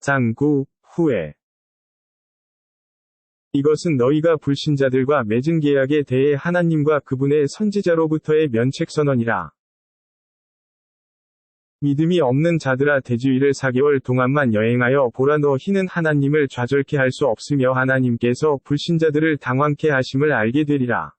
장구, 후에. 이것은 너희가 불신자들과 맺은 계약에 대해 하나님과 그분의 선지자로부터의 면책선언이라. 믿음이 없는 자들아 대주일을 4개월 동안만 여행하여 보라 너희는 하나님을 좌절케 할 수 없으며 하나님께서 불신자들을 당황케 하심을 알게 되리라.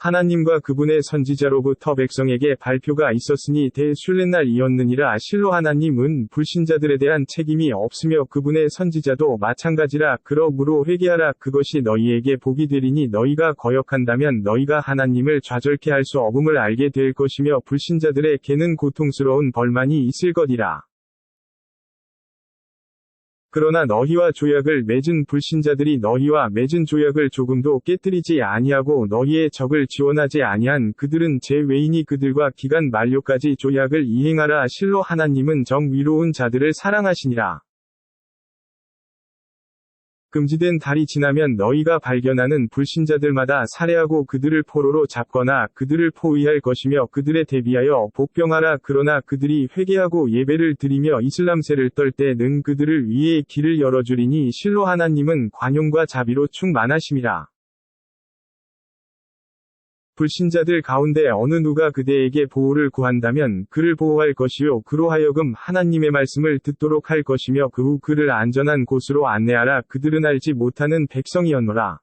하나님과 그분의 선지자로부터 백성에게 발표가 있었으니 대순례날이었느니라. 실로 하나님은 불신자들에 대한 책임이 없으며 그분의 선지자도 마찬가지라. 그러므로 회개하라. 그것이 너희에게 복이 되리니 너희가 거역한다면 너희가 하나님을 좌절케 할 수 없음을 알게 될 것이며 불신자들에게는 고통스러운 벌만이 있을 것이라. 그러나 너희와 조약을 맺은 불신자들이 너희와 맺은 조약을 조금도 깨뜨리지 아니하고 너희의 적을 지원하지 아니한 그들은 제 외인이 그들과 기간 만료까지 조약을 이행하라. 실로 하나님은 정의로운 자들을 사랑하시니라. 금지된 달이 지나면 너희가 발견하는 불신자들마다 살해하고 그들을 포로로 잡거나 그들을 포위할 것이며 그들에 대비하여 복병하라. 그러나 그들이 회개하고 예배를 드리며 이슬람세를 떨 때는 그들을 위해 길을 열어주리니 실로 하나님은 관용과 자비로 충만하심이라. 불신자들 가운데 어느 누가 그대에게 보호를 구한다면 그를 보호할 것이요 그로 하여금 하나님의 말씀을 듣도록 할 것이며 그 후 그를 안전한 곳으로 안내하라. 그들은 알지 못하는 백성이었노라.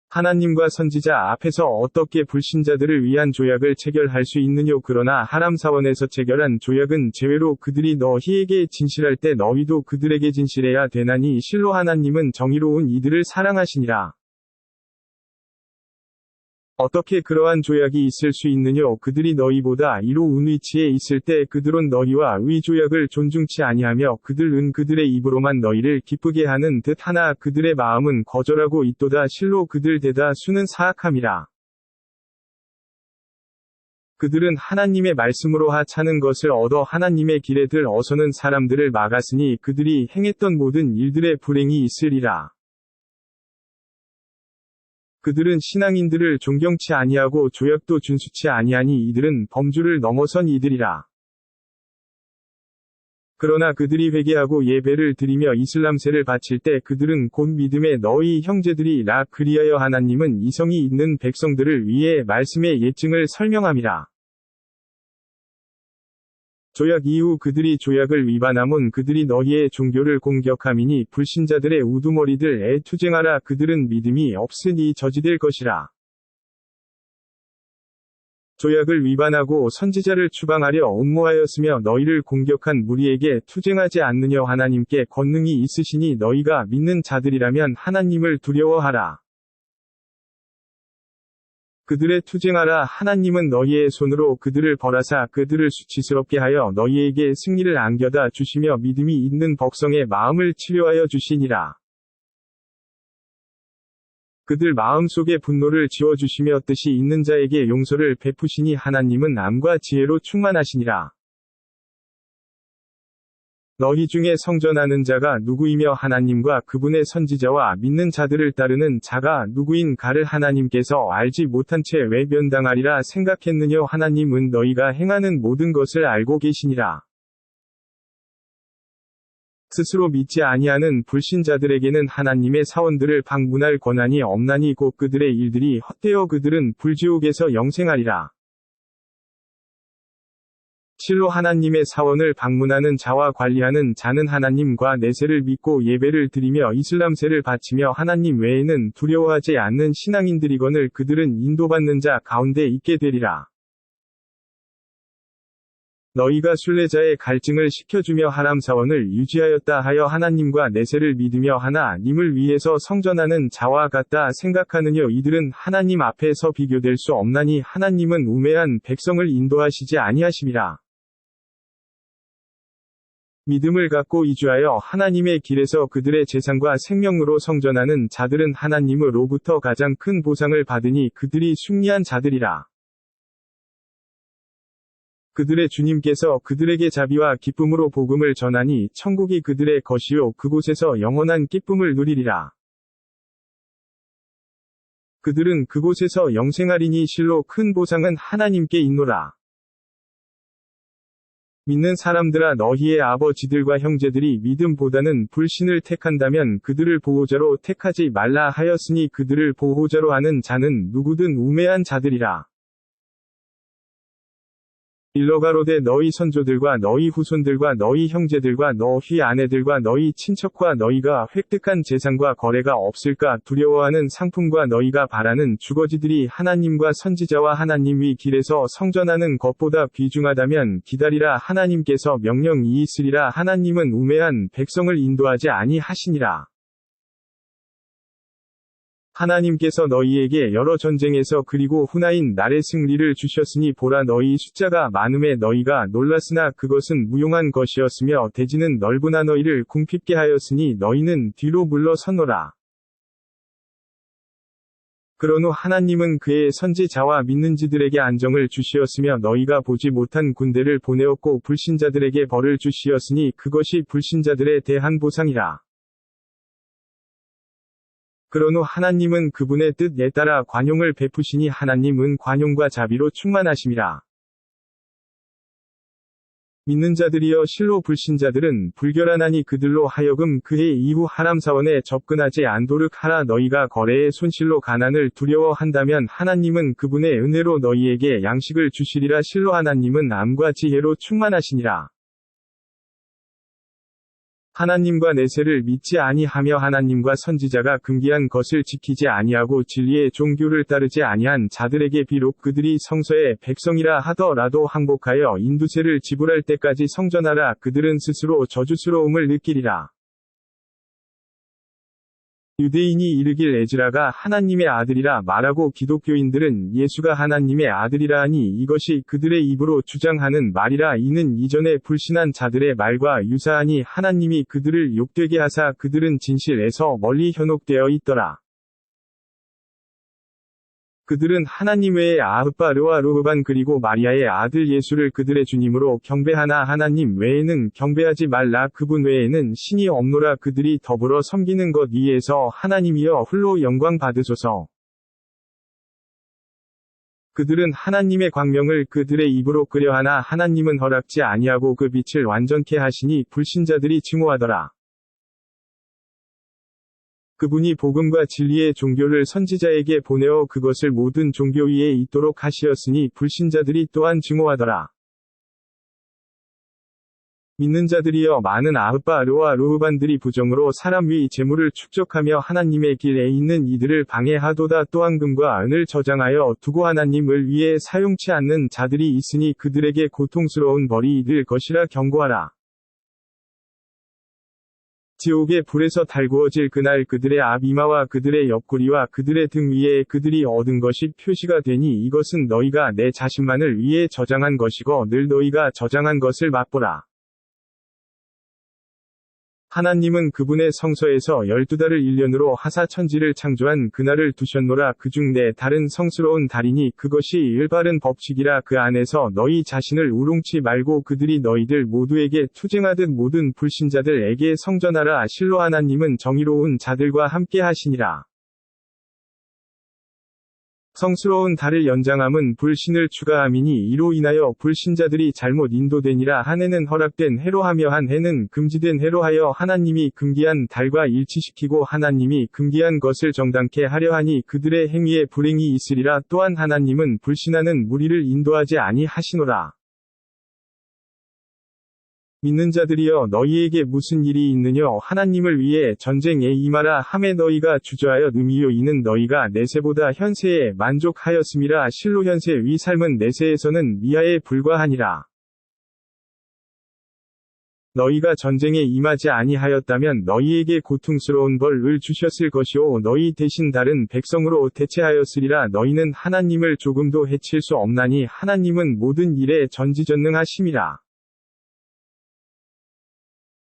하나님과 선지자 앞에서 어떻게 불신자들을 위한 조약을 체결할 수 있느뇨. 그러나 하람 사원에서 체결한 조약은 제외로 그들이 너희에게 진실할 때 너희도 그들에게 진실해야 되나니 실로 하나님은 정의로운 이들을 사랑하시니라. 어떻게 그러한 조약이 있을 수 있느뇨. 그들이 너희보다 이로운 위치에 있을 때 그들은 너희와 의 조약을 존중치 아니하며 그들은 그들의 입으로만 너희를 기쁘게 하는 듯 하나 그들의 마음은 거절하고 있도다. 실로 그들 대다수는 사악함이라. 그들은 하나님의 말씀으로 하찮은 것을 얻어 하나님의 길에 들어서는 사람들을 막았으니 그들이 행했던 모든 일들의 불행이 있으리라. 그들은 신앙인들을 존경치 아니하고 조약도 준수치 아니하니 이들은 범주를 넘어선 이들이라. 그러나 그들이 회개하고 예배를 드리며 이슬람세를 바칠 때 그들은 곧 믿음의 너희 형제들이라. 그리하여 하나님은 이성이 있는 백성들을 위해 말씀의 예증을 설명함이라. 조약 이후 그들이 조약을 위반함은 그들이 너희의 종교를 공격함이니 불신자들의 우두머리들에 투쟁하라. 그들은 믿음이 없으니 저지될 것이라. 조약을 위반하고 선지자를 추방하려 음모하였으며 너희를 공격한 무리에게 투쟁하지 않느냐. 하나님께 권능이 있으시니 너희가 믿는 자들이라면 하나님을 두려워하라. 그들의 투쟁하라. 하나님은 너희의 손으로 그들을 벌하사 그들을 수치스럽게 하여 너희에게 승리를 안겨다 주시며 믿음이 있는 백성의 마음을 치료하여 주시니라. 그들 마음속에 분노를 지워주시며 뜻이 있는 자에게 용서를 베푸시니 하나님은 암과 지혜로 충만하시니라. 너희 중에 성전하는 자가 누구이며 하나님과 그분의 선지자와 믿는 자들을 따르는 자가 누구인가를 하나님께서 알지 못한 채 왜 변당하리라 생각했느냐. 하나님은 너희가 행하는 모든 것을 알고 계시니라. 스스로 믿지 아니하는 불신자들에게는 하나님의 사원들을 방문할 권한이 없나니 곧 그들의 일들이 헛되어 그들은 불지옥에서 영생하리라. 실로 하나님의 사원을 방문하는 자와 관리하는 자는 하나님과 내세를 믿고 예배를 드리며 이슬람세를 바치며 하나님 외에는 두려워하지 않는 신앙인들이거늘 그들은 인도받는 자 가운데 있게 되리라. 너희가 순례자의 갈증을 식혀주며 하람 사원을 유지하였다 하여 하나님과 내세를 믿으며 하나님을 위해서 성전하는 자와 같다 생각하느뇨. 이들은 하나님 앞에서 비교될 수 없나니 하나님은 우매한 백성을 인도하시지 아니하심이라. 믿음을 갖고 이주하여 하나님의 길에서 그들의 재산과 생명으로 성전하는 자들은 하나님으로부터 가장 큰 보상을 받으니 그들이 승리한 자들이라. 그들의 주님께서 그들에게 자비와 기쁨으로 복음을 전하니 천국이 그들의 것이요 그곳에서 영원한 기쁨을 누리리라. 그들은 그곳에서 영생하리니 실로 큰 보상은 하나님께 있노라. 믿는 사람들아, 너희의 아버지들과 형제들이 믿음보다는 불신을 택한다면 그들을 보호자로 택하지 말라 하였으니 그들을 보호자로 하는 자는 누구든 우매한 자들이라. 일러가로되 너희 선조들과 너희 후손들과 너희 형제들과 너희 아내들과 너희 친척과 너희가 획득한 재산과 거래가 없을까 두려워하는 상품과 너희가 바라는 주거지들이 하나님과 선지자와 하나님 위 길에서 성전하는 것보다 귀중하다면 기다리라. 하나님께서 명령이 있으리라. 하나님은 우매한 백성을 인도하지 아니하시니라. 하나님께서 너희에게 여러 전쟁에서 그리고 후나인 날의 승리를 주셨으니 보라, 너희 숫자가 많음에 너희가 놀랐으나 그것은 무용한 것이었으며 대지는 넓으나 너희를 궁핍게 하였으니 너희는 뒤로 물러서노라. 그런 후 하나님은 그의 선지자와 믿는 지들에게 안정을 주시었으며 너희가 보지 못한 군대를 보내었고 불신자들에게 벌을 주시었으니 그것이 불신자들에 대한 보상이라. 그런 후 하나님은 그분의 뜻에 따라 관용을 베푸시니 하나님은 관용과 자비로 충만하심이라. 믿는 자들이여 실로 불신자들은 불결하나니 그들로 하여금 그의 이후 하람사원에 접근하지 않도록 하라. 너희가 거래의 손실로 가난을 두려워한다면 하나님은 그분의 은혜로 너희에게 양식을 주시리라. 실로 하나님은 암과 지혜로 충만하시니라. 하나님과 내세를 믿지 아니하며 하나님과 선지자가 금기한 것을 지키지 아니하고 진리의 종교를 따르지 아니한 자들에게 비록 그들이 성서의 백성이라 하더라도 항복하여 인두세를 지불할 때까지 성전하라. 그들은 스스로 저주스러움을 느끼리라. 유대인이 이르길 에즈라가 하나님의 아들이라 말하고 기독교인들은 예수가 하나님의 아들이라 하니 이것이 그들의 입으로 주장하는 말이라. 이는 이전에 불신한 자들의 말과 유사하니 하나님이 그들을 욕되게 하사 그들은 진실에서 멀리 현혹되어 있더라. 그들은 하나님 외에 아흐바 르와 루흐반 그리고 마리아의 아들 예수를 그들의 주님으로 경배하나 하나님 외에는 경배하지 말라. 그분 외에는 신이 없노라. 그들이 더불어 섬기는 것 위에서 하나님이여 홀로 영광 받으소서. 그들은 하나님의 광명을 그들의 입으로 끄려하나 하나님은 허락지 아니하고 그 빛을 완전케 하시니 불신자들이 증오하더라. 그분이 복음과 진리의 종교를 선지자에게 보내어 그것을 모든 종교 위에 있도록 하시었으니 불신자들이 또한 증오하더라. 믿는 자들이여 많은 아흐바 르와 루흐반들이 부정으로 사람 위 재물을 축적하며 하나님의 길에 있는 이들을 방해하도다. 또한 금과 은을 저장하여 두고 하나님을 위해 사용치 않는 자들이 있으니 그들에게 고통스러운 벌이 이를 것이라. 경고하라. 지옥의 불에서 달구어질 그날 그들의 앞 이마와 그들의 옆구리와 그들의 등 위에 그들이 얻은 것이 표시가 되니 이것은 너희가 내 자신만을 위해 저장한 것이고 늘 너희가 저장한 것을 맛보라. 하나님은 그분의 성서에서 12달을 1년으로 하사 천지를 창조한 그날을 두셨노라. 그중 네 달은 성스러운 달이니 그것이 일바른 법칙이라. 그 안에서 너희 자신을 우롱치 말고 그들이 너희들 모두에게 투쟁하듯 모든 불신자들에게 성전하라. 실로 하나님은 정의로운 자들과 함께 하시니라. 성스러운 달을 연장함은 불신을 추가함이니 이로 인하여 불신자들이 잘못 인도되니라. 한 해는 허락된 해로 하며 한 해는 금지된 해로 하여 하나님이 금기한 달과 일치시키고 하나님이 금기한 것을 정당케 하려 하니 그들의 행위에 불행이 있으리라. 또한 하나님은 불신하는 무리를 인도하지 아니하시노라. 믿는 자들이여 너희에게 무슨 일이 있느뇨 하나님을 위해 전쟁에 임하라 함에 너희가 주저하여 늠이요 이는 너희가 내세보다 현세에 만족하였음이라. 실로 현세 위 삶은 내세에서는 미아에 불과하니라. 너희가 전쟁에 임하지 아니하였다면 너희에게 고통스러운 벌을 주셨을 것이오. 너희 대신 다른 백성으로 대체하였으리라. 너희는 하나님을 조금도 해칠 수 없나니 하나님은 모든 일에 전지전능하심이라.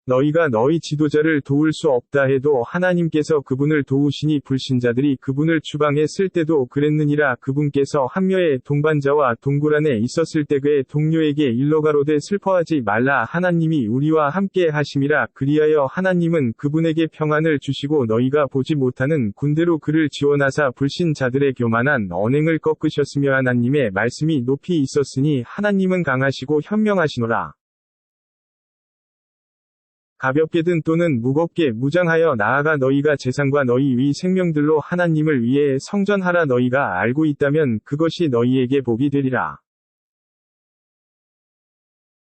너희가 너희 지도자를 도울 수 없다 해도 하나님께서 그분을 도우시니 불신자들이 그분을 추방했을 때도 그랬느니라. 그분께서 함녀의 동반자와 동굴 안에 있었을 때 그의 동료에게 일러가로되 슬퍼하지 말라 하나님이 우리와 함께 하심이라. 그리하여 하나님은 그분에게 평안을 주시고 너희가 보지 못하는 군대로 그를 지원하사 불신자들의 교만한 언행을 꺾으셨으며 하나님의 말씀이 높이 있었으니 하나님은 강하시고 현명하시노라. 가볍게든 또는 무겁게 무장하여 나아가 너희가 재산과 너희 위 생명들로 하나님을 위해 성전하라. 너희가 알고 있다면 그것이 너희에게 복이 되리라.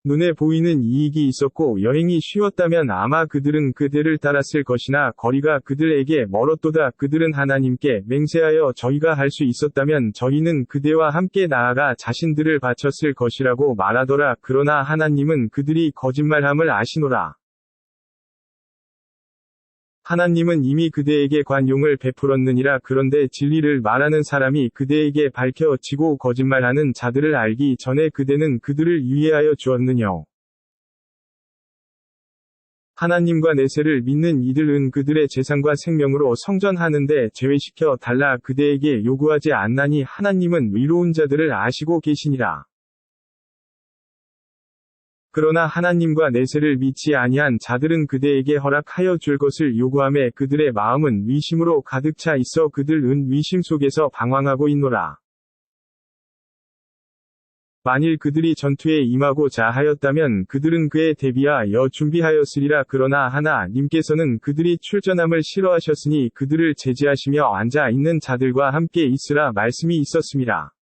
눈에 보이는 이익이 있었고 여행이 쉬웠다면 아마 그들은 그대를 따랐을 것이나 거리가 그들에게 멀었도다. 그들은 하나님께 맹세하여 저희가 할 수 있었다면 저희는 그대와 함께 나아가 자신들을 바쳤을 것이라고 말하더라. 그러나 하나님은 그들이 거짓말함을 아시노라. 하나님은 이미 그대에게 관용을 베풀었느니라. 그런데 진리를 말하는 사람이 그대에게 밝혀지고 거짓말하는 자들을 알기 전에 그대는 그들을 유예하여 주었느냐. 하나님과 내세를 믿는 이들은 그들의 재산과 생명으로 성전하는데 제외시켜 달라 그대에게 요구하지 않나니 하나님은 의로운 자들을 아시고 계시니라. 그러나 하나님과 내세를 믿지 아니한 자들은 그대에게 허락하여 줄 것을 요구하며 그들의 마음은 위심으로 가득 차 있어 그들은 위심 속에서 방황하고 있노라. 만일 그들이 전투에 임하고자 하였다면 그들은 그에 대비하여 준비하였으리라. 그러나 하나님께서는 그들이 출전함을 싫어하셨으니 그들을 제지하시며 앉아 있는 자들과 함께 있으라 말씀이 있었습니다.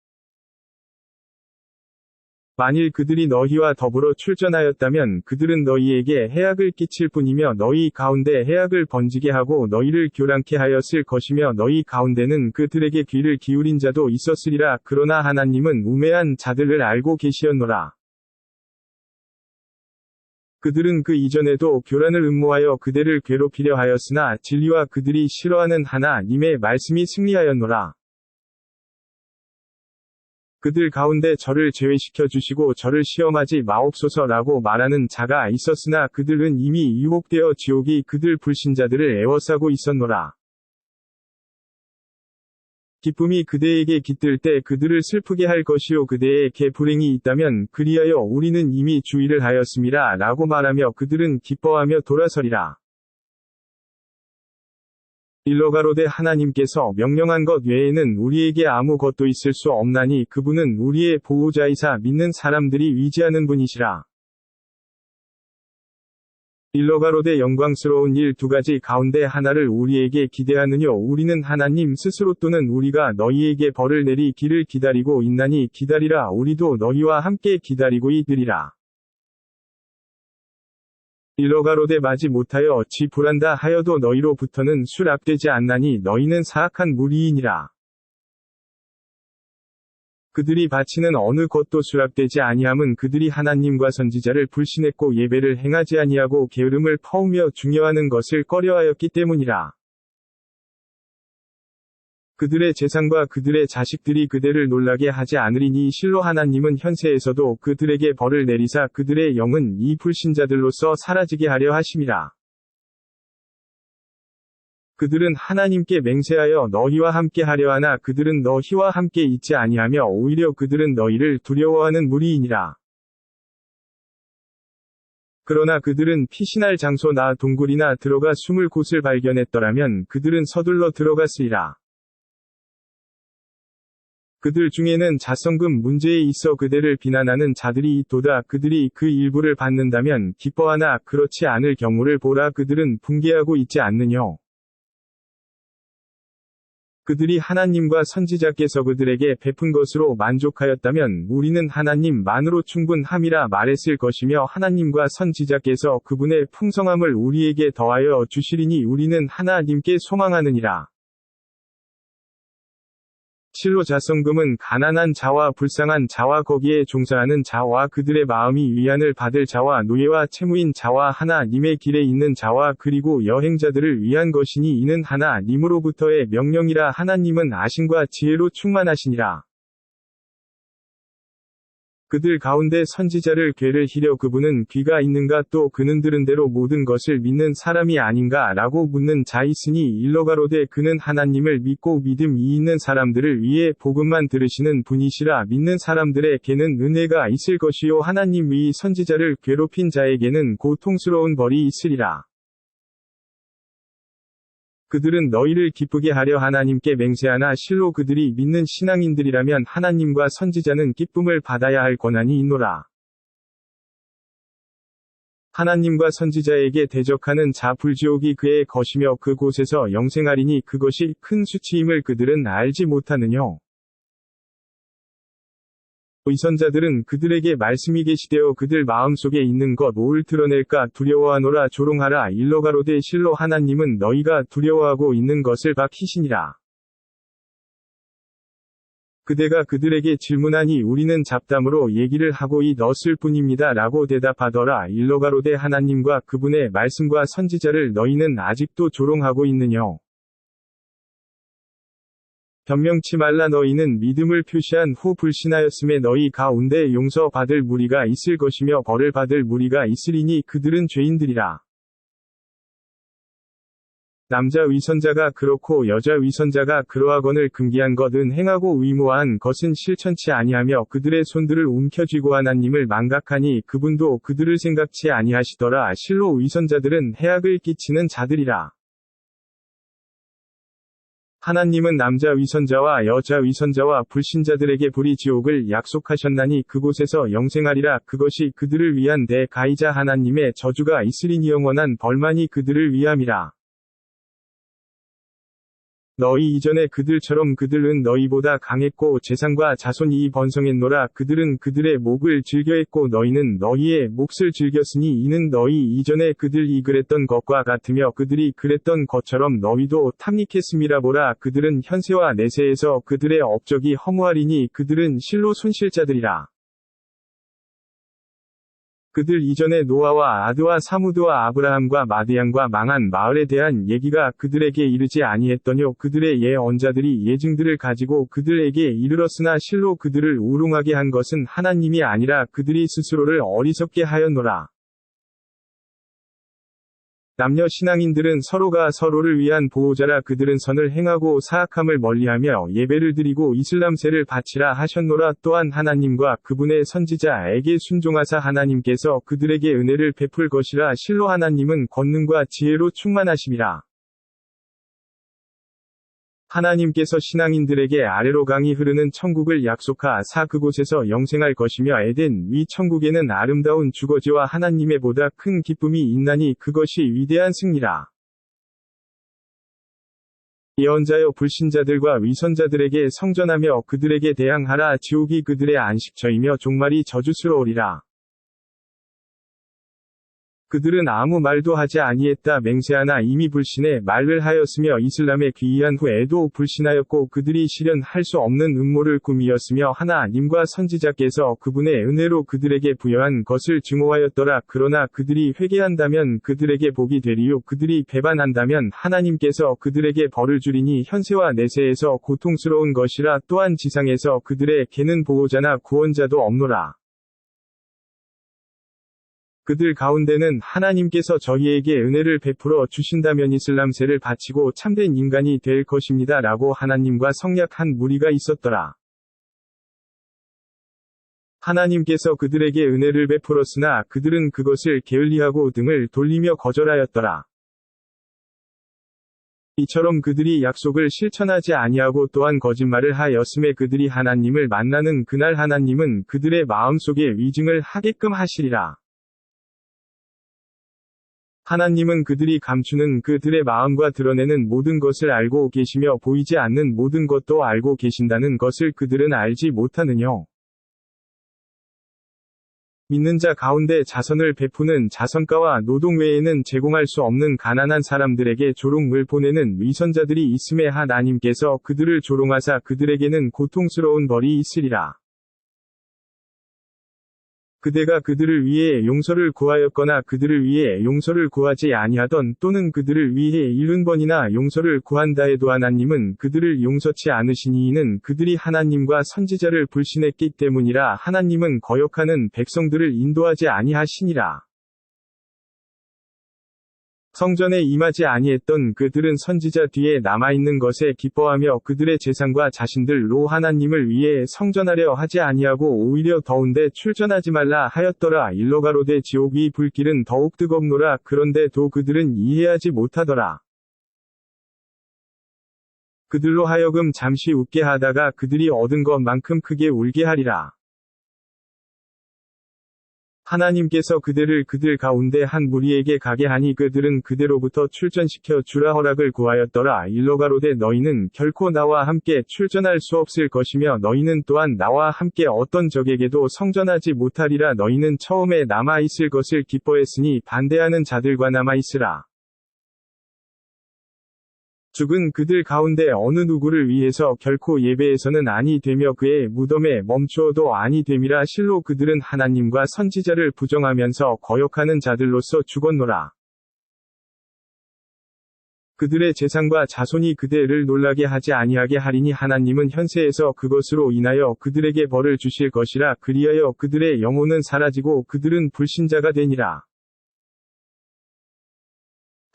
만일 그들이 너희와 더불어 출전하였다면 그들은 너희에게 해악을 끼칠 뿐이며 너희 가운데 해악을 번지게 하고 너희를 교란케 하였을 것이며 너희 가운데는 그들에게 귀를 기울인 자도 있었으리라. 그러나 하나님은 우매한 자들을 알고 계시었노라. 그들은 그 이전에도 교란을 음모하여 그대를 괴롭히려 하였으나 진리와 그들이 싫어하는 하나님의 말씀이 승리하였노라. 그들 가운데 저를 제외시켜 주시고 저를 시험하지 마옵소서라고 말하는 자가 있었으나 그들은 이미 유혹되어 지옥이 그들 불신자들을 애워싸고 있었노라. 기쁨이 그대에게 깃들 때 그들을 슬프게 할 것이요 그대에게 불행이 있다면 그리하여 우리는 이미 주의를 하였음이라 라고 말하며 그들은 기뻐하며 돌아서리라. 일러가로되 하나님께서 명령한 것 외에는 우리에게 아무것도 있을 수 없나니 그분은 우리의 보호자이사 믿는 사람들이 위지하는 분이시라. 일러가로되 영광스러운 일 두 가지 가운데 하나를 우리에게 기대하느뇨 우리는 하나님 스스로 또는 우리가 너희에게 벌을 내리기를 기다리고 있나니 기다리라 우리도 너희와 함께 기다리고 있으리라. 일러가로되 마지 못하여 지 불한다 하여도 너희로부터는 수락되지 않나니 너희는 사악한 무리이니라. 그들이 바치는 어느 것도 수락되지 아니함은 그들이 하나님과 선지자를 불신했고 예배를 행하지 아니하고 게으름을 퍼우며 중요하는 것을 꺼려하였기 때문이라. 그들의 재산과 그들의 자식들이 그대를 놀라게 하지 않으리니 실로 하나님은 현세에서도 그들에게 벌을 내리사 그들의 영은 이 불신자들로서 사라지게 하려 하심이라. 그들은 하나님께 맹세하여 너희와 함께 하려 하나 그들은 너희와 함께 있지 아니하며 오히려 그들은 너희를 두려워하는 무리이니라. 그러나 그들은 피신할 장소나 동굴이나 들어가 숨을 곳을 발견했더라면 그들은 서둘러 들어갔으리라. 그들 중에는 자성금 문제에 있어 그대를 비난하는 자들이 있도다. 그들이 그 일부를 받는다면 기뻐하나 그렇지 않을 경우를 보라. 그들은 붕괴하고 있지 않느뇨. 그들이 하나님과 선지자께서 그들에게 베푼 것으로 만족하였다면 우리는 하나님만으로 충분함이라 말했을 것이며 하나님과 선지자께서 그분의 풍성함을 우리에게 더하여 주시리니 우리는 하나님께 소망하느니라. 실로 자성금은 가난한 자와 불쌍한 자와 거기에 종사하는 자와 그들의 마음이 위안을 받을 자와 노예와 채무인 자와 하나님의 길에 있는 자와 그리고 여행자들을 위한 것이니 이는 하나님으로부터의 명령이라. 하나님은 아심과 지혜로 충만하시니라. 그들 가운데 선지자를 괴를 히려 그분은 귀가 있는가 또 그는 들은 대로 모든 것을 믿는 사람이 아닌가 라고 묻는 자 있으니 일러가로되 그는 하나님을 믿고 믿음이 있는 사람들을 위해 복음만 들으시는 분이시라. 믿는 사람들에게는 은혜가 있을 것이요 하나님의 선지자를 괴롭힌 자에게는 고통스러운 벌이 있으리라. 그들은 너희를 기쁘게 하려 하나님께 맹세하나 실로 그들이 믿는 신앙인들이라면 하나님과 선지자는 기쁨을 받아야 할 권한이 있노라. 하나님과 선지자에게 대적하는 자 불지옥이 그의 것이며 그곳에서 영생하리니 그것이 큰 수치임을 그들은 알지 못하느뇨. 위선자들은 그들에게 말씀이 계시되어 그들 마음속에 있는 것 올 드러낼까 두려워하노라. 조롱하라. 일러가로되 실로 하나님은 너희가 두려워하고 있는 것을 밝히시니라. 그대가 그들에게 질문하니 우리는 잡담으로 얘기를 하고 있었을 뿐입니다. 라고 대답하더라. 일러가로되 하나님과 그분의 말씀과 선지자를 너희는 아직도 조롱하고 있느뇨. 변명치 말라. 너희는 믿음을 표시한 후 불신하였음에 너희 가운데 용서받을 무리가 있을 것이며 벌을 받을 무리가 있으리니 그들은 죄인들이라. 남자 위선자가 그렇고 여자 위선자가 그러하거늘 금기한 것은 행하고 의무화한 것은 실천치 아니하며 그들의 손들을 움켜쥐고 하나님을 망각하니 그분도 그들을 생각치 아니하시더라. 실로 위선자들은 해악을 끼치는 자들이라. 하나님은 남자 위선자와 여자 위선자와 불신자들에게 불의 지옥을 약속하셨나니 그곳에서 영생하리라. 그것이 그들을 위한 대가이자 하나님의 저주가 있으리니 영원한 벌만이 그들을 위함이라. 너희 이전에 그들처럼 그들은 너희보다 강했고 재산과 자손이 번성했노라. 그들은 그들의 목을 즐겨했고 너희는 너희의 몫을 즐겼으니 이는 너희 이전에 그들이 그랬던 것과 같으며 그들이 그랬던 것처럼 너희도 탐닉했음이라. 보라, 그들은 현세와 내세에서 그들의 업적이 허무하리니 그들은 실로 손실자들이라. 그들 이전에 노아와 아드와 사무드와 아브라함과 마드얀과 망한 마을에 대한 얘기가 그들에게 이르지 아니했더뇨. 그들의 예언자들이 예증들을 가지고 그들에게 이르렀으나 실로 그들을 우롱하게 한 것은 하나님이 아니라 그들이 스스로를 어리석게 하였노라. 남녀 신앙인들은 서로가 서로를 위한 보호자라. 그들은 선을 행하고 사악함을 멀리하며 예배를 드리고 이슬람세를 바치라 하셨노라. 또한 하나님과 그분의 선지자에게 순종하사 하나님께서 그들에게 은혜를 베풀 것이라. 실로 하나님은 권능과 지혜로 충만하심이라. 하나님께서 신앙인들에게 아래로 강이 흐르는 천국을 약속하사 그곳에서 영생할 것이며 에덴 위 천국에는 아름다운 주거지와 하나님의 보다 큰 기쁨이 있나니 그것이 위대한 승리라. 예언자여 불신자들과 위선자들에게 성전하며 그들에게 대항하라. 지옥이 그들의 안식처이며 종말이 저주스러우리라. 그들은 아무 말도 하지 아니했다. 맹세하나 이미 불신의 말을 하였으며 이슬람에 귀의한 후에도 불신하였고 그들이 실현할 수 없는 음모를 꾸미었으며 하나님과 선지자께서 그분의 은혜로 그들에게 부여한 것을 증오하였더라. 그러나 그들이 회개한다면 그들에게 복이 되리요. 그들이 배반한다면 하나님께서 그들에게 벌을 주리니 현세와 내세에서 고통스러운 것이라. 또한 지상에서 그들에게는 보호자나 구원자도 없노라. 그들 가운데는 하나님께서 저희에게 은혜를 베풀어 주신다면 이슬람세를 바치고 참된 인간이 될 것입니다. 라고 하나님과 성약한 무리가 있었더라. 하나님께서 그들에게 은혜를 베풀었으나 그들은 그것을 게을리하고 등을 돌리며 거절하였더라. 이처럼 그들이 약속을 실천하지 아니하고 또한 거짓말을 하였음에 그들이 하나님을 만나는 그날 하나님은 그들의 마음속에 위증을 하게끔 하시리라. 하나님은 그들이 감추는 그들의 마음과 드러내는 모든 것을 알고 계시며 보이지 않는 모든 것도 알고 계신다는 것을 그들은 알지 못하느뇨. 믿는 자 가운데 자선을 베푸는 자선가와 노동 외에는 제공할 수 없는 가난한 사람들에게 조롱을 보내는 위선자들이 있음에 하나님께서 그들을 조롱하사 그들에게는 고통스러운 벌이 있으리라. 그대가 그들을 위해 용서를 구하였거나 그들을 위해 용서를 구하지 아니하던 또는 그들을 위해 70번이나 용서를 구한다 해도 하나님은 그들을 용서치 않으시니 이는 그들이 하나님과 선지자를 불신했기 때문이라. 하나님은 거역하는 백성들을 인도하지 아니하시니라. 성전에 임하지 아니했던 그들은 선지자 뒤에 남아있는 것에 기뻐하며 그들의 재산과 자신들로 하나님을 위해 성전하려 하지 아니하고 오히려 더운데 출전하지 말라 하였더라. 일러가로되 지옥의 불길은 더욱 뜨겁노라. 그런데도 그들은 이해하지 못하더라. 그들로 하여금 잠시 웃게 하다가 그들이 얻은 것만큼 크게 울게 하리라. 하나님께서 그들을 그들 가운데 한 무리에게 가게 하니 그들은 그대로부터 출전시켜 주라 허락을 구하였더라. 일러 가로되 너희는 결코 나와 함께 출전할 수 없을 것이며 너희는 또한 나와 함께 어떤 적에게도 성전하지 못하리라. 너희는 처음에 남아 있을 것을 기뻐했으니 반대하는 자들과 남아 있으라. 죽은 그들 가운데 어느 누구를 위해서 결코 예배에서는 아니 되며 그의 무덤에 멈추어도 아니 됨이라. 실로 그들은 하나님과 선지자를 부정하면서 거역하는 자들로서 죽었노라. 그들의 재산과 자손이 그들을 놀라게 하지 아니하게 하리니 하나님은 현세에서 그것으로 인하여 그들에게 벌을 주실 것이라. 그리하여 그들의 영혼은 사라지고 그들은 불신자가 되니라.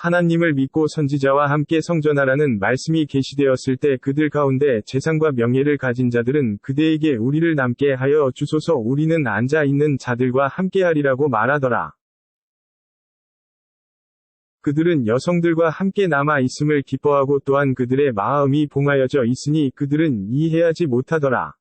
하나님을 믿고 선지자와 함께 성전하라는 말씀이 계시되었을 때 그들 가운데 재산과 명예를 가진 자들은 그대에게 우리를 남게 하여 주소서 우리는 앉아 있는 자들과 함께하리라고 말하더라. 그들은 여성들과 함께 남아 있음을 기뻐하고 또한 그들의 마음이 봉하여져 있으니 그들은 이해하지 못하더라.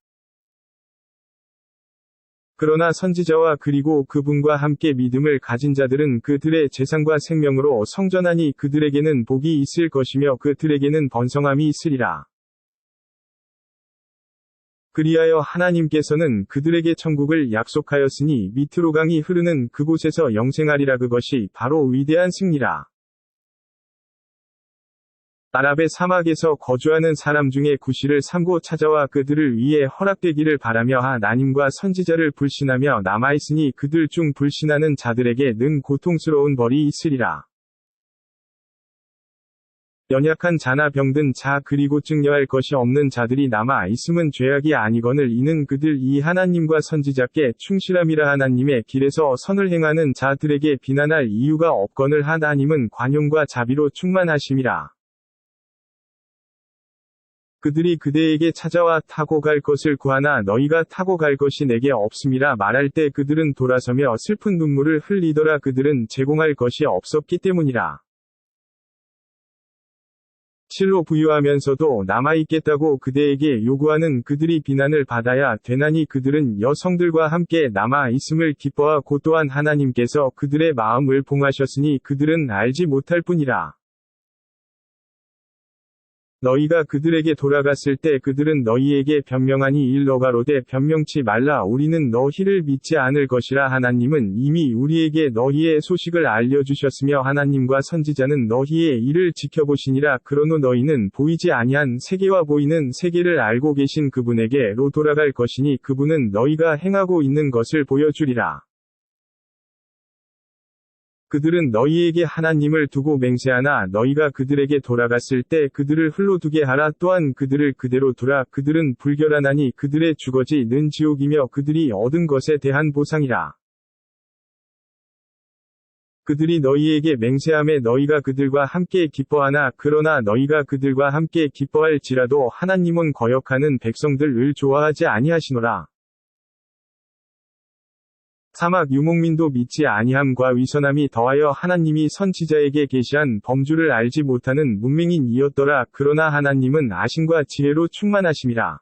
그러나 선지자와 그리고 그분과 함께 믿음을 가진 자들은 그들의 재산과 생명으로 성전하니 그들에게는 복이 있을 것이며 그들에게는 번성함이 있으리라. 그리하여 하나님께서는 그들에게 천국을 약속하였으니 밑으로 강이 흐르는 그곳에서 영생하리라. 그것이 바로 위대한 승리라. 아랍의 사막에서 거주하는 사람 중에 구시를 삼고 찾아와 그들을 위해 허락되기를 바라며 하나님과 선지자를 불신하며 남아있으니 그들 중 불신하는 자들에게 는 고통스러운 벌이 있으리라. 연약한 자나 병든 자 그리고 증여할 것이 없는 자들이 남아 있음은 죄악이 아니거늘 이는 그들 이 하나님과 선지자께 충실함이라. 하나님의 길에서 선을 행하는 자들에게 비난할 이유가 없거늘 하나님은 관용과 자비로 충만하심이라. 그들이 그대에게 찾아와 타고 갈 것을 구하나 너희가 타고 갈 것이 내게 없음이라 말할 때 그들은 돌아서며 슬픈 눈물을 흘리더라. 그들은 제공할 것이 없었기 때문이라. 실로 부유하면서도 남아있겠다고 그대에게 요구하는 그들이 비난을 받아야 되나니 그들은 여성들과 함께 남아있음을 기뻐하고 또한 하나님께서 그들의 마음을 봉하셨으니 그들은 알지 못할 뿐이라. 너희가 그들에게 돌아갔을 때 그들은 너희에게 변명하니 일러 가로되 변명치 말라. 우리는 너희를 믿지 않을 것이라. 하나님은 이미 우리에게 너희의 소식을 알려주셨으며 하나님과 선지자는 너희의 일을 지켜보시니라. 그러므로 너희는 보이지 아니한 세계와 보이는 세계를 알고 계신 그분에게로 돌아갈 것이니 그분은 너희가 행하고 있는 것을 보여주리라. 그들은 너희에게 하나님을 두고 맹세하나 너희가 그들에게 돌아갔을 때 그들을 흘러두게 하라. 또한 그들을 그대로 두라. 그들은 불결하나니 그들의 주거지는 지옥이며 그들이 얻은 것에 대한 보상이라. 그들이 너희에게 맹세하며 너희가 그들과 함께 기뻐하나 그러나 너희가 그들과 함께 기뻐할지라도 하나님은 거역하는 백성들을 좋아하지 아니하시노라. 사막 유목민도 믿지 아니함과 위선함이 더하여 하나님이 선지자에게 계시한 범주를 알지 못하는 문맹인이었더라. 그러나 하나님은 아심과 지혜로 충만하심이라.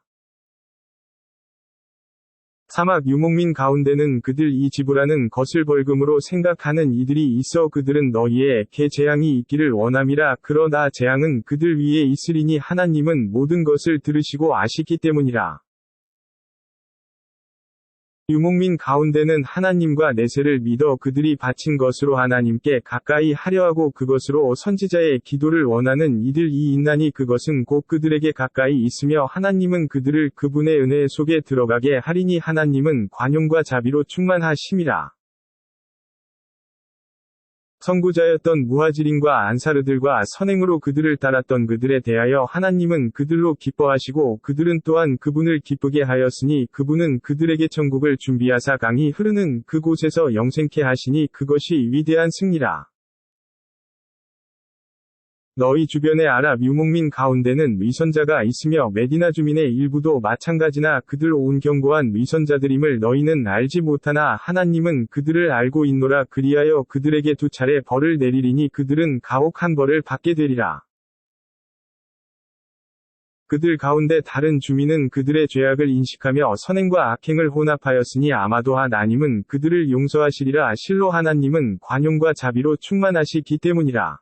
사막 유목민 가운데는 그들 이 지불하는 것을 벌금으로 생각하는 이들이 있어 그들은 너희에게 재앙이 있기를 원함이라. 그러나 재앙은 그들 위에 있으리니 하나님은 모든 것을 들으시고 아시기 때문이라. 유목민 가운데는 하나님과 내세를 믿어 그들이 바친 것으로 하나님께 가까이 하려 하고 그것으로 선지자의 기도를 원하는 이들이 있나니 그것은 곧 그들에게 가까이 있으며 하나님은 그들을 그분의 은혜 속에 들어가게 하리니 하나님은 관용과 자비로 충만하심이라. 선구자였던 무하지린과 안사르들과 선행으로 그들을 따랐던 그들에 대하여 하나님은 그들로 기뻐하시고 그들은 또한 그분을 기쁘게 하였으니 그분은 그들에게 천국을 준비하사 강이 흐르는 그곳에서 영생케 하시니 그것이 위대한 승리라. 너희 주변의 아랍 유목민 가운데는 위선자가 있으며 메디나 주민의 일부도 마찬가지나 그들 온 견고한 위선자들임을 너희는 알지 못하나 하나님은 그들을 알고 있노라. 그리하여 그들에게 두 차례 벌을 내리리니 그들은 가혹한 벌을 받게 되리라. 그들 가운데 다른 주민은 그들의 죄악을 인식하며 선행과 악행을 혼합하였으니 아마도 하나님은 그들을 용서하시리라. 실로 하나님은 관용과 자비로 충만하시기 때문이라.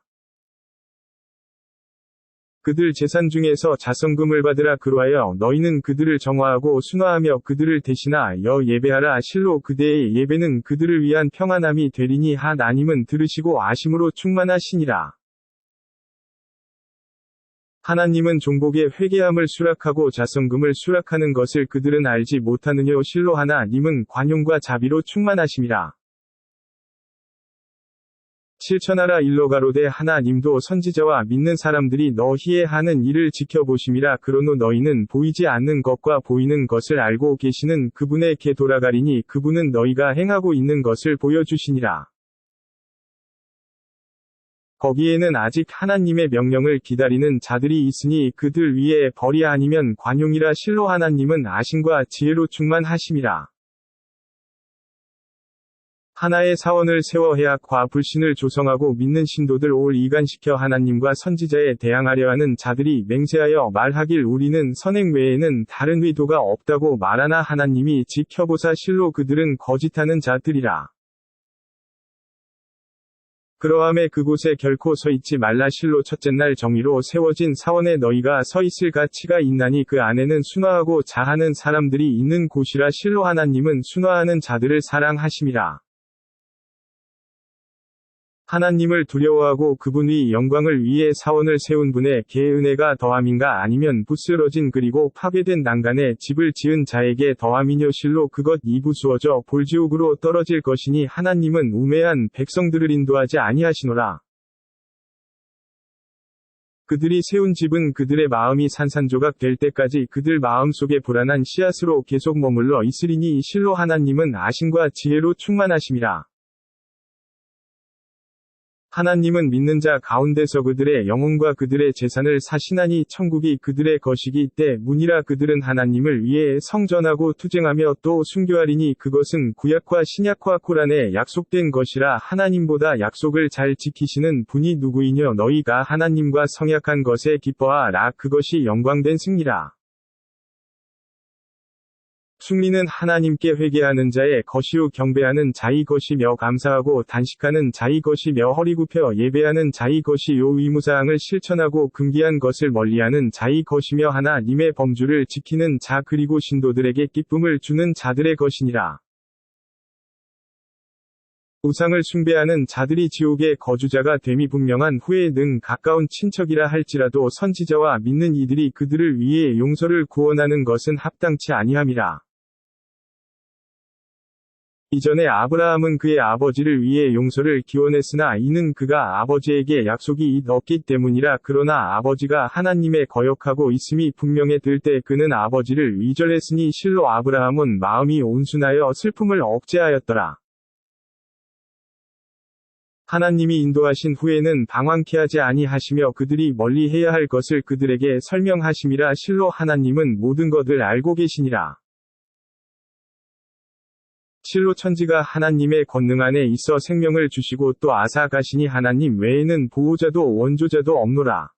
그들 재산 중에서 자성금을 받으라. 그로하여 너희는 그들을 정화하고 순화하며 그들을 대신하여 예배하라. 실로 그대의 예배는 그들을 위한 평안함이 되리니 하나님은 들으시고 아심으로 충만하시니라. 하나님은 종복의 회개함을 수락하고 자성금을 수락하는 것을 그들은 알지 못하느뇨. 실로 하나님은 관용과 자비로 충만하심이라. 실천하라. 일러 가로되 하나님도 선지자와 믿는 사람들이 너희의 하는 일을 지켜보심이라. 그러노 너희는 보이지 않는 것과 보이는 것을 알고 계시는 그분에게 돌아가리니 그분은 너희가 행하고 있는 것을 보여주시니라. 거기에는 아직 하나님의 명령을 기다리는 자들이 있으니 그들 위에 벌이 아니면 관용이라. 실로 하나님은 아심과 지혜로 충만하심이라. 하나의 사원을 세워 해악과 불신을 조성하고 믿는 신도들 올 이간시켜 하나님과 선지자에 대항하려 하는 자들이 맹세하여 말하길 우리는 선행 외에는 다른 의도가 없다고 말하나 하나님이 지켜보사 실로 그들은 거짓하는 자들이라. 그러함에 그곳에 결코 서 있지 말라. 실로 첫째 날 정의로 세워진 사원에 너희가 서 있을 가치가 있나니 그 안에는 순화하고 자하는 사람들이 있는 곳이라. 실로 하나님은 순화하는 자들을 사랑하심이라. 하나님을 두려워하고 그분의 영광을 위해 사원을 세운 분에게 은혜가 더함인가 아니면 부스러진 그리고 파괴된 난간에 집을 지은 자에게 더함이뇨. 실로 그것 이부수어져 볼지옥으로 떨어질 것이니 하나님은 우매한 백성들을 인도하지 아니하시노라. 그들이 세운 집은 그들의 마음이 산산조각 될 때까지 그들 마음속에 불안한 씨앗으로 계속 머물러 있으리니 실로 하나님은 아심과 지혜로 충만하심이라. 하나님은 믿는 자 가운데서 그들의 영혼과 그들의 재산을 사시나니 천국이 그들의 것이기 때문이라. 그들은 하나님을 위해 성전하고 투쟁하며 또 순교하리니 그것은 구약과 신약과 코란에 약속된 것이라. 하나님보다 약속을 잘 지키시는 분이 누구이뇨. 너희가 하나님과 성약한 것에 기뻐하라. 그것이 영광된 승리라. 승리는 하나님께 회개하는 자의 것이요 경배하는 자의 것이며 감사하고 단식하는 자의 것이며 허리 굽혀 예배하는 자의 것이요 의무사항을 실천하고 금기한 것을 멀리하는 자의 것이며 하나님의 범주를 지키는 자 그리고 신도들에게 기쁨을 주는 자들의 것이니라. 우상을 숭배하는 자들이 지옥의 거주자가 됨이 분명한 후에 능 가까운 친척이라 할지라도 선지자와 믿는 이들이 그들을 위해 용서를 구원하는 것은 합당치 아니함이라. 이전에 아브라함은 그의 아버지를 위해 용서를 기원했으나 이는 그가 아버지에게 약속이 있었기 때문이라. 그러나 아버지가 하나님의 거역하고 있음이 분명해질 때 그는 아버지를 위절했으니 실로 아브라함은 마음이 온순하여 슬픔을 억제하였더라. 하나님이 인도하신 후에는 방황케 하지 아니하시며 그들이 멀리 해야 할 것을 그들에게 설명하심이라. 실로 하나님은 모든 것을 알고 계시니라. 실로 천지가 하나님의 권능 안에 있어 생명을 주시고 또 아사가시니 하나님 외에는 보호자도 원조자도 없노라.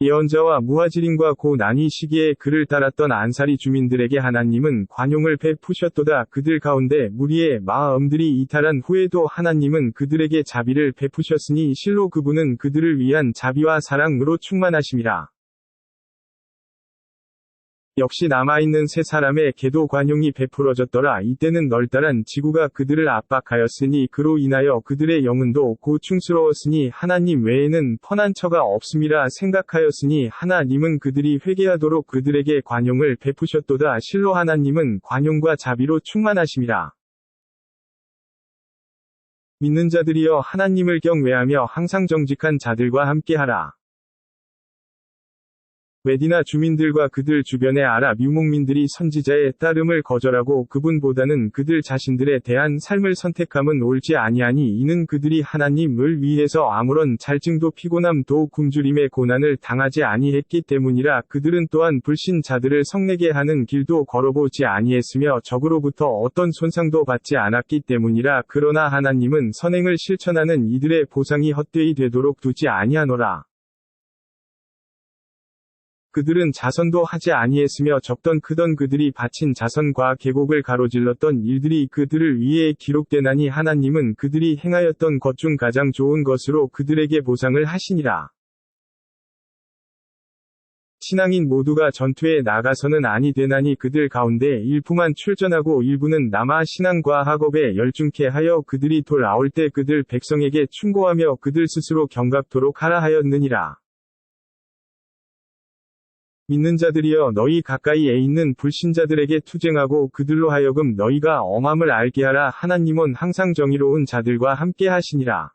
예언자와 무하지린과 고난이 시기에 그를 따랐던 안사리 주민들에게 하나님은 관용을 베푸셨도다. 그들 가운데 무리의 마음들이 이탈한 후에도 하나님은 그들에게 자비를 베푸셨으니 실로 그분은 그들을 위한 자비와 사랑으로 충만하심이라. 역시 남아있는 세 사람에게도 관용이 베풀어졌더라. 이때는 널따란 지구가 그들을 압박하였으니 그로 인하여 그들의 영혼도 고충스러웠으니 하나님 외에는 펀한 처가 없음이라 생각하였으니 하나님은 그들이 회개하도록 그들에게 관용을 베푸셨도다. 실로 하나님은 관용과 자비로 충만하심이라. 믿는 자들이여 하나님을 경외하며 항상 정직한 자들과 함께하라. 메디나 주민들과 그들 주변의 아랍 유목민들이 선지자의 따름을 거절하고 그분보다는 그들 자신들에 대한 삶을 선택함은 옳지 아니하니 이는 그들이 하나님을 위해서 아무런 잘증도 피곤함도 굶주림의 고난을 당하지 아니했기 때문이라. 그들은 또한 불신자들을 성내게 하는 길도 걸어보지 아니했으며 적으로부터 어떤 손상도 받지 않았기 때문이라. 그러나 하나님은 선행을 실천하는 이들의 보상이 헛되이 되도록 두지 아니하노라. 그들은 자선도 하지 아니했으며 적던 크던 그들이 바친 자선과 계곡을 가로질렀던 일들이 그들을 위해 기록되나니 하나님은 그들이 행하였던 것 중 가장 좋은 것으로 그들에게 보상을 하시니라. 신앙인 모두가 전투에 나가서는 아니 되나니 그들 가운데 일부만 출전하고 일부는 남아 신앙과 학업에 열중케 하여 그들이 돌아올 때 그들 백성에게 충고하며 그들 스스로 경각토록 하라 하였느니라. 믿는 자들이여 너희 가까이에 있는 불신자들에게 투쟁하고 그들로 하여금 너희가 엄함을 알게 하라. 하나님은 항상 정의로운 자들과 함께 하시니라.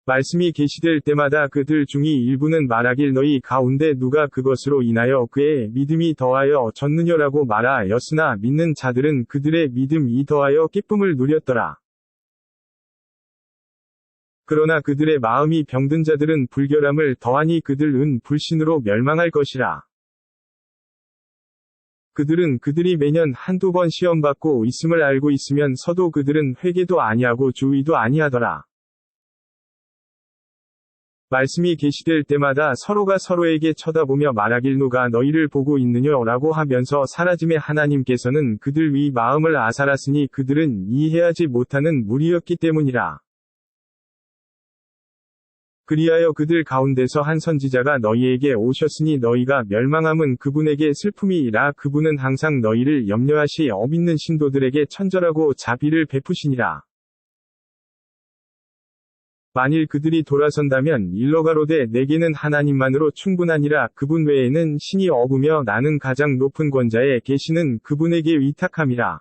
말씀이 계시될 때마다 그들 중이 일부는 말하길 너희 가운데 누가 그것으로 인하여 그의 믿음이 더하여 졌느냐라고 말하였으나 믿는 자들은 그들의 믿음이 더하여 기쁨을 누렸더라. 그러나 그들의 마음이 병든 자들은 불결함을 더하니 그들은 불신으로 멸망할 것이라. 그들은 그들이 매년 한두 번 시험받고 있음을 알고 있으면서도 그들은 회개도 아니하고 주의도 아니하더라. 말씀이 계시될 때마다 서로가 서로에게 쳐다보며 말하길 누가 너희를 보고 있느냐라고 하면서 사라짐의 하나님께서는 그들 위 마음을 아사랐으니 그들은 이해하지 못하는 무리였기 때문이라. 그리하여 그들 가운데서 한 선지자가 너희에게 오셨으니 너희가 멸망함은 그분에게 슬픔이라. 그분은 항상 너희를 염려하시 어밌는 신도들에게 천절하고 자비를 베푸시니라. 만일 그들이 돌아선다면 일러가로되 내게는 하나님만으로 충분하니라. 그분 외에는 신이 없으며 나는 가장 높은 권자에 계시는 그분에게 위탁함이라.